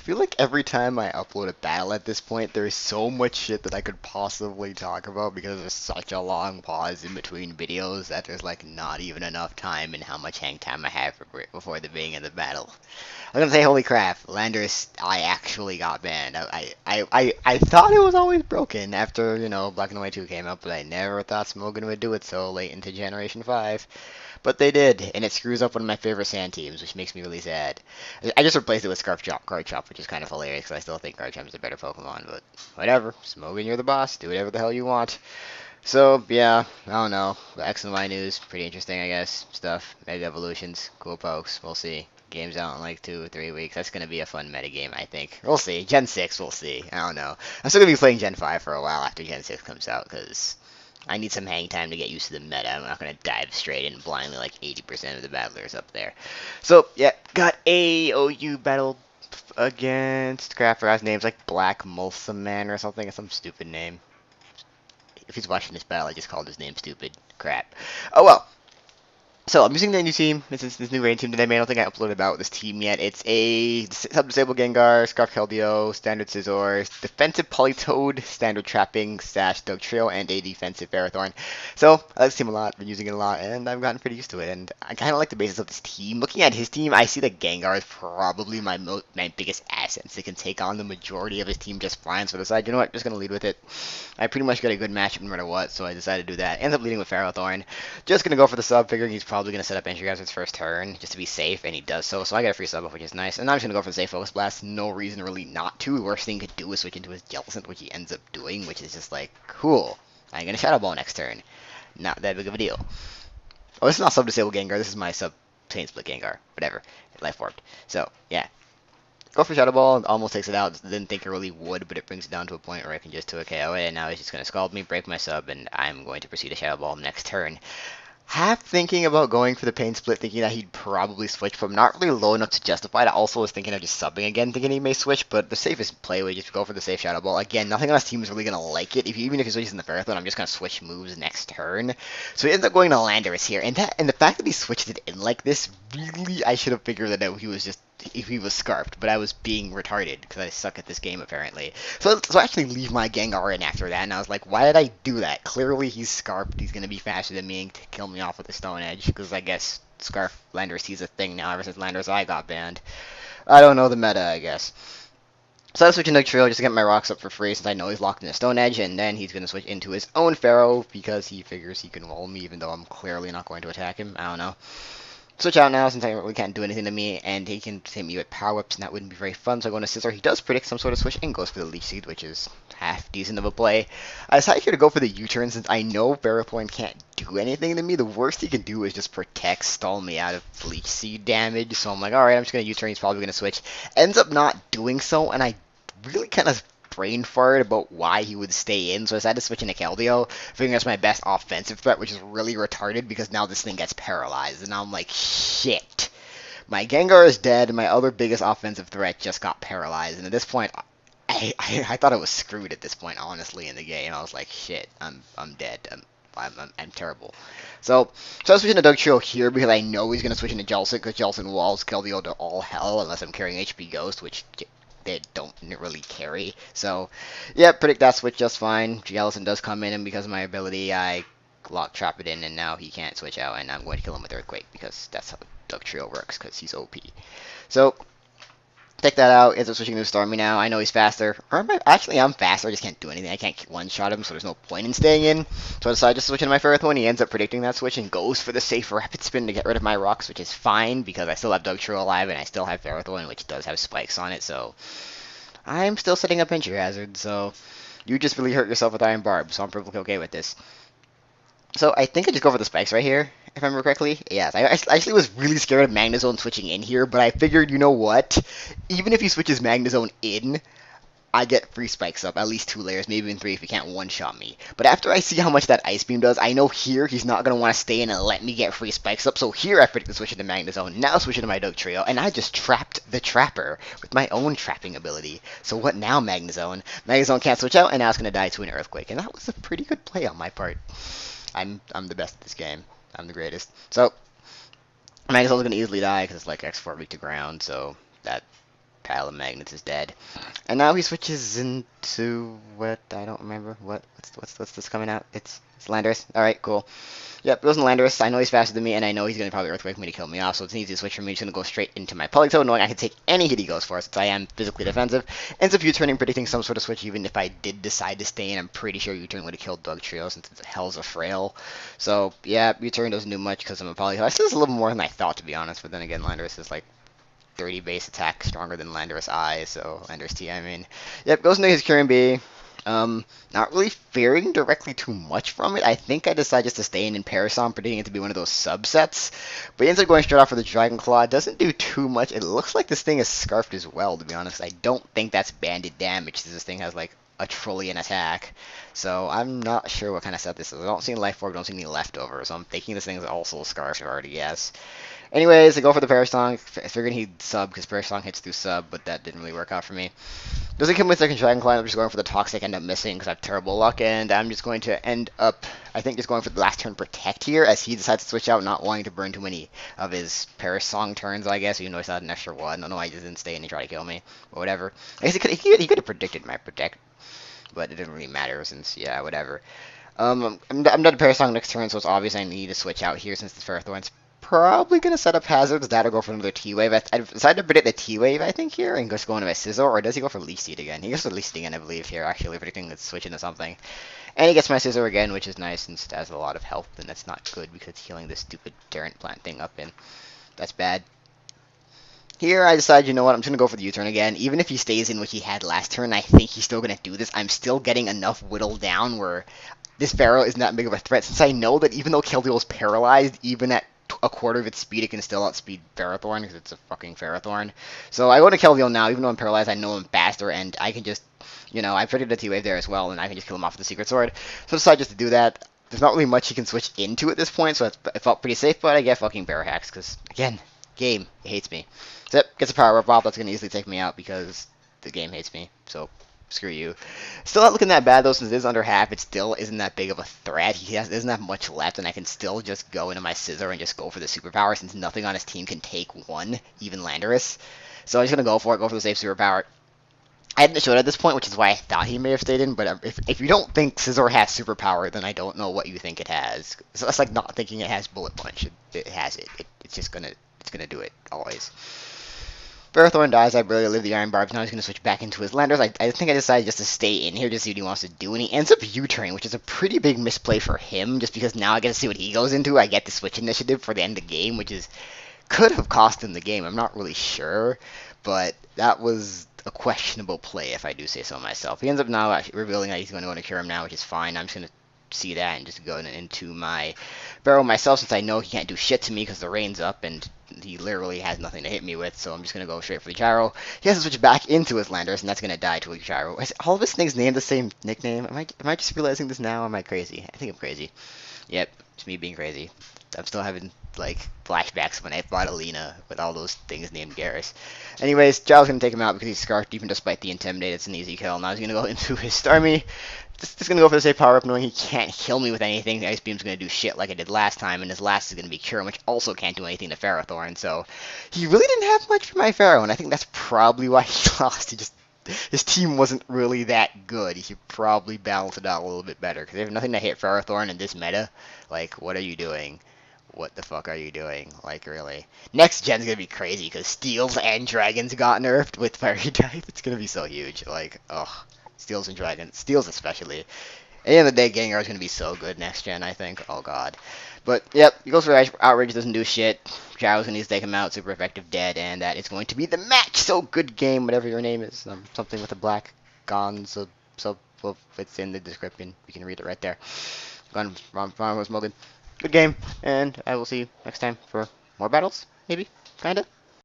feel like every time I upload a battle at this point, there's so much shit that I could possibly talk about because there's such a long pause in between videos that there's like not even enough time and how much hang time I have before the beginning of the battle. I'm gonna say, holy crap, Landers, I actually got banned. I thought it was always broken after, Black and White 2 came out, but I never thought Smogon would do it so late into Generation 5. But they did, and it screws up one of my favorite sand teams, which makes me really sad. I just replaced it with Scarf Chop, Guard Chop, which is kind of hilarious, because I still think Guard Chop is a better Pokemon, but whatever. Smogon, you're the boss. Do whatever the hell you want. So, yeah, I don't know. The X and Y news, pretty interesting, I guess. Stuff, Mega Evolutions, cool pokes, we'll see. Game's out in like 2 or 3 weeks. That's going to be a fun meta game, I think. We'll see. Gen 6, we'll see. I don't know. I'm still going to be playing Gen 5 for a while after Gen 6 comes out, because I need some hang time to get used to the meta. I'm not going to dive straight in blindly like 80% of the battlers up there. So, yeah, got a OU battle against crap. For his name's like blackmusulman or something. Some stupid name. If he's watching this battle, I just called his name stupid. Crap. Oh well. So I'm using the new team. This is this new rain team that I made. I don't think I uploaded about this team yet. It's a sub-disabled Gengar, Scarf Keldeo, standard Scizor, defensive Politoed, standard Trapping, Doug Trio, and a defensive Ferrothorn. So I like this team a lot. Been using it a lot, and I've gotten pretty used to it. And I kind of like the basis of this team. Looking at his team, I see that Gengar is probably my biggest asset. They can take on the majority of his team just fine. So I decided, you know what, just gonna lead with it. I pretty much got a good matchup no matter what, so I decided to do that. Ends up leading with Ferrothorn. Just gonna go for the sub, figuring he's probably going to set up Entry Hazard's first turn just to be safe, and he does so. So I got a free sub off, which is nice. And I'm just going to go for the safe Focus Blast. No reason really not to. The worst thing he could do is switch into his Jellicent, which he ends up doing, which is just like, cool. I'm going to Shadow Ball next turn. Not that big of a deal. Oh, this is not sub-disabled Gengar. This is my sub-Chain Split Gengar. Whatever. Life Warped. So, yeah. Go for Shadow Ball, almost takes it out. Didn't think it really would, but it brings it down to a point where I can just 2 KO it, and now he's just going to Scald me, break my sub, and I'm going to proceed to Shadow Ball next turn. Half thinking about going for the Pain Split, thinking that he'd probably switch, but I'm not really low enough to justify it. I also was thinking of just subbing again, thinking he may switch, but the safest play would just go for the safe Shadow Ball. Again, nothing on his team is really going to like it. Even if he switches in the Ferrothorn, I'm just going to switch moves next turn. So he ends up going to Landorus here, and the fact that he switched it in like this, really, I should have figured that out. He was just if he was scarfed, but I was being retarded because I suck at this game apparently. So I actually leave my Gengar in after that, and I was like, why did I do that? Clearly he's scarfed. He's gonna be faster than me and kill me off with the Stone Edge because I guess Scarf Landorus sees a thing now ever since Landorus I got banned. I don't know the meta, I guess. So I switch into Trio just to get my rocks up for free since I know he's locked in a Stone Edge, and then he's going to switch into his own Pharaoh because he figures he can roll me even though I'm clearly not going to attack him. I don't know. Switch out now since I really can't do anything to me, and he can hit me with Power Whips, and that wouldn't be very fun, so I go into Scizor. He does predict some sort of switch and goes for the Leech Seed, which is half decent of a play. I decided here to go for the U-turn since I know Ferrothorn can't do anything to me. The worst he can do is just protect, stall me out of Leech Seed damage, so I'm like, alright, I'm just going to U-turn, he's probably going to switch. Ends up not doing so, and I really kind of brain fart about why he would stay in, so I decided to switch into Keldeo, figuring that's my best offensive threat, which is really retarded because now this thing gets paralyzed, and now I'm like, shit. My Gengar is dead, and my other biggest offensive threat just got paralyzed, and at this point, I thought I was screwed at this point, honestly, in the game. I was like, shit, I'm dead. I'm terrible. So I was switching to Doug Trio here because I know he's going to switch into Jellicent because Jellicent walls Keldeo to all hell unless I'm carrying HP Ghost, which they don't really carry. So, yeah, predict that switch just fine. Jellicent does come in, and because of my ability, I trap it in, and now he can't switch out, and I'm going to kill him with Earthquake because that's how Doug Trio works, because he's OP. So, take that out. Ends up switching to Stormy now. I know he's faster. Actually, I'm faster. I just can't do anything. I can't one-shot him, so there's no point in staying in. So I decided to switch into my Ferrothorn. He ends up predicting that switch and goes for the safe Rapid Spin to get rid of my rocks, which is fine because I still have Doug Trio alive and I still have Ferrothorn, which does have spikes on it. So I'm still setting up Entry Hazard. So you just really hurt yourself with Iron Barb. So I'm perfectly okay with this. So I think I just go for the spikes right here, if I remember correctly. Yes, I actually was really scared of Magnezone switching in here, but I figured, you know what? Even if he switches Magnezone in, I get free spikes up, at least 2 layers, maybe even 3 if he can't one-shot me. But after I see how much that Ice Beam does, I know here he's not going to want to stay in and let me get free spikes up, so here I predict to switch into Magnezone, now switch into my Doug Trio, and I just trapped the Trapper with my own trapping ability. So what now, Magnezone? Magnezone can't switch out, and now it's going to die to an Earthquake, and that was a pretty good play on my part. I'm the best at this game. I'm the greatest. So, Magnesol's gonna easily die because it's like X4 weak to ground, so that Pile of Magnets is dead. And now he switches into what? I don't remember. What's this coming out? It's Landorus. Alright, cool. Yep, it wasn't Landorus. I know he's faster than me, and I know he's going to probably Earthquake me to kill me off, so it's an easy switch for me. He's going to go straight into my Polito, knowing I can take any hit he goes for, since I am physically defensive. Ends up U-turning, predicting some sort of switch, even if I did decide to stay in. I'm pretty sure U-turn would have killed Dugtrio, since it's hell's a frail. So, yeah, U-turn doesn't do much because I'm a Polito. I still a little more than I thought, to be honest, but then again, Landorus is like 30 base attack stronger than Landorus I, so Landorus T, I mean. Yep, goes into his Kyurem B. Not really fearing directly too much from it. I think I decided just to stay in Parasol, predicting it to be one of those subsets. But he ends up going straight off for the Dragon Claw. Doesn't do too much. It looks like this thing is scarfed as well, to be honest. I don't think that's banded damage, since this thing has like a trillion attack. So I'm not sure what kind of set this is. I don't see any life orb, don't see any leftovers. So I'm thinking this thing is also scarfed already, yes. Anyways, I go for the Parasong, figuring he'd sub, because Parasong hits through sub, but that didn't really work out for me. Doesn't come with second Dragon Climb, I'm just going for the Toxic, end up missing, because I have terrible luck, and I'm just going to end up, I think, just going for the last turn Protect here, as he decides to switch out, not wanting to burn too many of his Parasong turns, I guess, even though he's not an extra one. I don't know why he just didn't stay and he tried to kill me, but whatever. I guess he could have predicted my Protect, but it didn't really matter, since, yeah, whatever. I'm done Parasong next turn, so it's obvious I need to switch out here, since the Ferrothorn's probably going to set up hazards. That'll go for another T-Wave. I decided to predict the T-Wave, I think, here, and just go into my Scizor, or does he go for Leaf Seed again? He goes for Leaf Seed again, I believe, here, actually, predicting it's switching to something. And he gets my Scizor again, which is nice, since it has a lot of health, and that's not good, because it's healing this stupid Darrant plant thing up, and that's bad. Here, I decide, you know what, I'm just going to go for the U-turn again. Even if he stays in what he had last turn, I think he's still going to do this. I'm still getting enough whittled down where this Pharaoh isn't that big of a threat, since I know that even though Keldeo is paralyzed, even at a quarter of its speed, it can still outspeed Ferrothorn, because it's a fucking Ferrothorn. So I go to Keldeo now, even though I'm paralyzed, I know I'm faster, and I can just, you know, I predicted a T-Wave there as well, and I can just kill him off with the Secret Sword. So I decide just to do that. There's not really much he can switch into at this point, so it felt pretty safe, but I get fucking Bear Hacks, because, again, game, it hates me. So yep, gets a Power Up off, that's going to easily take me out, because the game hates me, so screw you. Still not looking that bad, though, since it is under half. It still isn't that big of a threat. He doesn't have much left, and I can still just go into my Scizor and just go for the superpower, since nothing on his team can take one, even Landorus. So I'm just going to go for it, go for the safe superpower. I hadn't showed at this point, which is why I thought he may have stayed in, but if you don't think Scizor has superpower, then I don't know what you think it has. So that's like not thinking it has Bullet Punch. It has it. It's just gonna do it, always. Ferrothorn dies, I barely live the Iron Barbs, now he's going to switch back into his Landers. I think I decided just to stay in here to see what he wants to do, and he ends up U-turning, which is a pretty big misplay for him, just because now I get to see what he goes into. I get the switch initiative for the end of the game, which could have cost him the game, I'm not really sure, but that was a questionable play, if I do say so myself. He ends up now revealing that he's going to go to Kyurem now, which is fine. I'm just going to see that and just go into my barrel myself, since I know he can't do shit to me because the rain's up and he literally has nothing to hit me with, so I'm just going to go straight for the Gyro. He has to switch back into his Landers, and that's going to die to a Gyro. Is all of his things named the same nickname? Am I just realizing this now, or am I crazy? I think I'm crazy. Yep, it's me being crazy. I'm still having, like, flashbacks when I bought Alina with all those things named Garrus. Anyways, Gyro's going to take him out because he's scarfed, even despite the Intimidate. It's an easy kill. Now he's going to go into his Starmie. Just going to go for the safe power up, knowing he can't kill me with anything. The Ice Beam's going to do shit like it did last time, and his last is going to be Cure, which also can't do anything to Ferrothorn. So he really didn't have much for my Pharaoh, and I think that's probably why he lost. His team wasn't really that good. He should probably balance it out a little bit better, because they have nothing to hit Ferrothorn in this meta. Like, what are you doing? What the fuck are you doing? Like, really? Next gen's gonna be crazy, because Steels and Dragons got nerfed with Fairy type. It's gonna be so huge. Like, ugh. Steels and Dragons. Steels especially. At the end of the day, Gengar is gonna be so good next gen, I think. Oh god. But, yep, he goes for Outrage, doesn't do shit. Gyro's gonna need to take him out, super effective dead, and that is going to be the match! So, good game, whatever your name is. Something with a black Gonzo, so, well, it's in the description. You can read it right there. Ron was Morgan. Good game, and I will see you next time for more battles, maybe? Kinda?